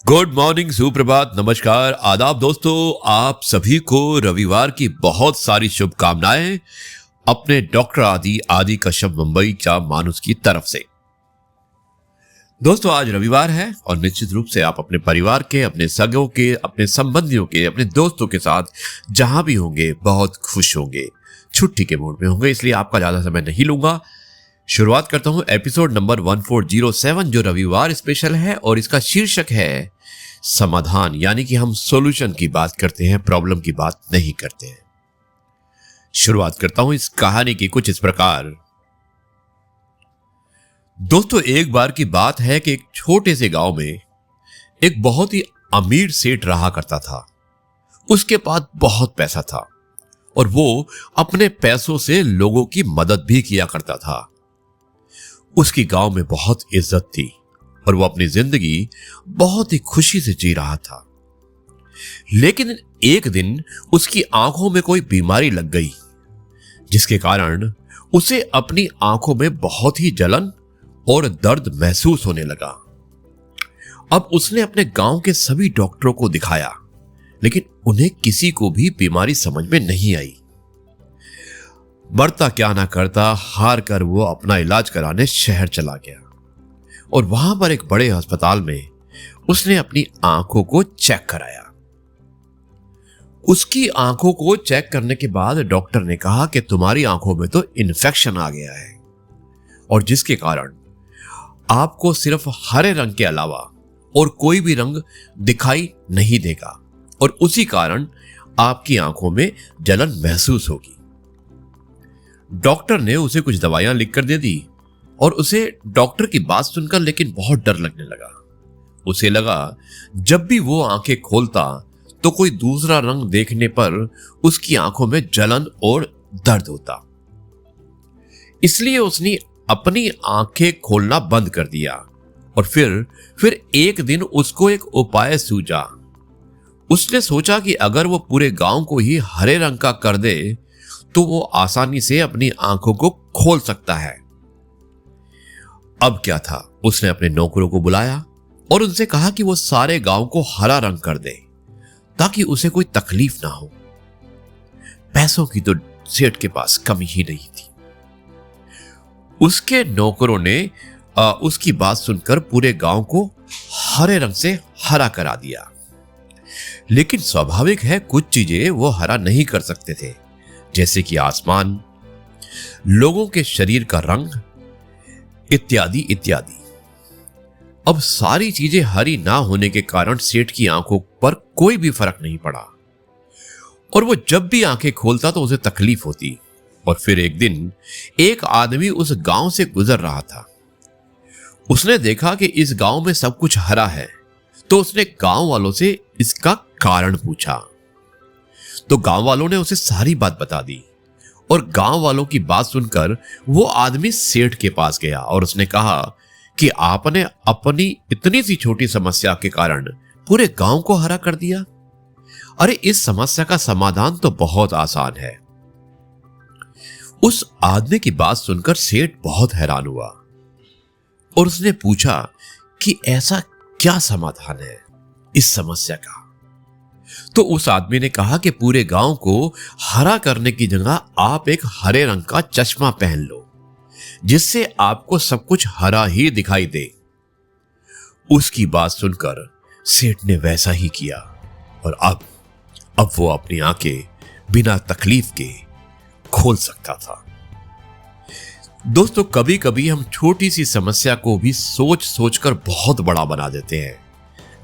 Good morning, सुप्रभात, नमस्कार, आदाब दोस्तों। आप सभी को रविवार की बहुत सारी शुभकामनाएं अपने डॉक्टर आदि कश्यप मुंबई का मानुस की तरफ से। दोस्तों, आज रविवार है और निश्चित रूप से आप अपने परिवार के, अपने सगों के, अपने संबंधियों के, अपने दोस्तों के साथ जहां भी होंगे बहुत खुश होंगे, छुट्टी के मूड में होंगे, इसलिए आपका ज्यादा समय नहीं लूंगा। शुरुआत करता हूं एपिसोड नंबर 1407 जो रविवार स्पेशल है और इसका शीर्षक है समाधान, यानी कि हम सॉल्यूशन की बात करते हैं, प्रॉब्लम की बात नहीं करते हैं। शुरुआत करता हूं इस कहानी की कुछ इस प्रकार। दोस्तों, एक बार की बात है कि एक छोटे से गांव में एक बहुत ही अमीर सेठ रहा करता था। उसके पास बहुत पैसा था और वो अपने पैसों से लोगों की मदद भी किया करता था। उसकी गांव में बहुत इज्जत थी और वो अपनी जिंदगी बहुत ही खुशी से जी रहा था। लेकिन एक दिन उसकी आंखों में कोई बीमारी लग गई, जिसके कारण उसे अपनी आंखों में बहुत ही जलन और दर्द महसूस होने लगा। अब उसने अपने गांव के सभी डॉक्टरों को दिखाया, लेकिन उन्हें किसी को भी बीमारी समझ में नहीं आई। मरता क्या ना करता, हार कर वो अपना इलाज कराने शहर चला गया और वहां पर एक बड़े अस्पताल में उसने अपनी आंखों को चेक कराया। उसकी आंखों को चेक करने के बाद डॉक्टर ने कहा कि तुम्हारी आंखों में तो इन्फेक्शन आ गया है और जिसके कारण आपको सिर्फ हरे रंग के अलावा और कोई भी रंग दिखाई नहीं देगा और उसी कारण आपकी आंखों में जलन महसूस होगी। डॉक्टर ने उसे कुछ दवाइयां लिखकर दे दी और उसे डॉक्टर की बात सुनकर लेकिन बहुत डर लगने लगा। उसे लगा जब भी वो आंखें खोलता तो कोई दूसरा रंग देखने पर उसकी आंखों में जलन और दर्द होता। इसलिए उसने अपनी आंखें खोलना बंद कर दिया और फिर एक दिन उसको एक उपाय सूझा। उसने सोचा कि अगर वो पूरे गांव को ही हरे रंग का कर दे तो वो आसानी से अपनी आंखों को खोल सकता है। अब क्या था, उसने अपने नौकरों को बुलाया और उनसे कहा कि वो सारे गांव को हरा रंग कर दे ताकि उसे कोई तकलीफ ना हो। पैसों की तो सेठ के पास कमी ही नहीं थी। उसके नौकरों ने उसकी बात सुनकर पूरे गांव को हरे रंग से हरा करा दिया। लेकिन स्वाभाविक है, कुछ चीजें वो हरा नहीं कर सकते थे, जैसे कि आसमान, लोगों के शरीर का रंग, इत्यादि इत्यादि। अब सारी चीजें हरी ना होने के कारण सेठ की आंखों पर कोई भी फर्क नहीं पड़ा और वो जब भी आंखें खोलता तो उसे तकलीफ होती। और फिर एक दिन एक आदमी उस गांव से गुजर रहा था। उसने देखा कि इस गांव में सब कुछ हरा है, तो उसने गांव वालों से इसका कारण पूछा। तो गांव वालों ने उसे सारी बात बता दी और गांव वालों की बात सुनकर वो आदमी सेठ के पास गया और उसने कहा कि आपने अपनी इतनी सी छोटी समस्या के कारण पूरे गांव को हरा कर दिया। अरे, इस समस्या का समाधान तो बहुत आसान है। उस आदमी की बात सुनकर सेठ बहुत हैरान हुआ और उसने पूछा कि ऐसा क्या समाधान है इस समस्या का। तो उस आदमी ने कहा कि पूरे गांव को हरा करने की जगह आप एक हरे रंग का चश्मा पहन लो, जिससे आपको सब कुछ हरा ही दिखाई दे। उसकी बात सुनकर सेठ ने वैसा ही किया और अब वो अपनी आंखें बिना तकलीफ के खोल सकता था। दोस्तों, कभी कभी हम छोटी सी समस्या को भी सोच सोचकर बहुत बड़ा बना देते हैं,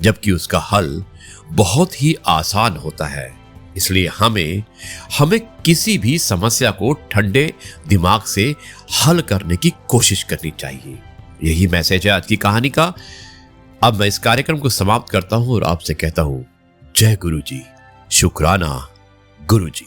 जबकि उसका हल बहुत ही आसान होता है। इसलिए हमें किसी भी समस्या को ठंडे दिमाग से हल करने की कोशिश करनी चाहिए। यही मैसेज है आज की कहानी का। अब मैं इस कार्यक्रम को समाप्त करता हूं और आपसे कहता हूं, जय गुरु जी, शुक्राना गुरु जी।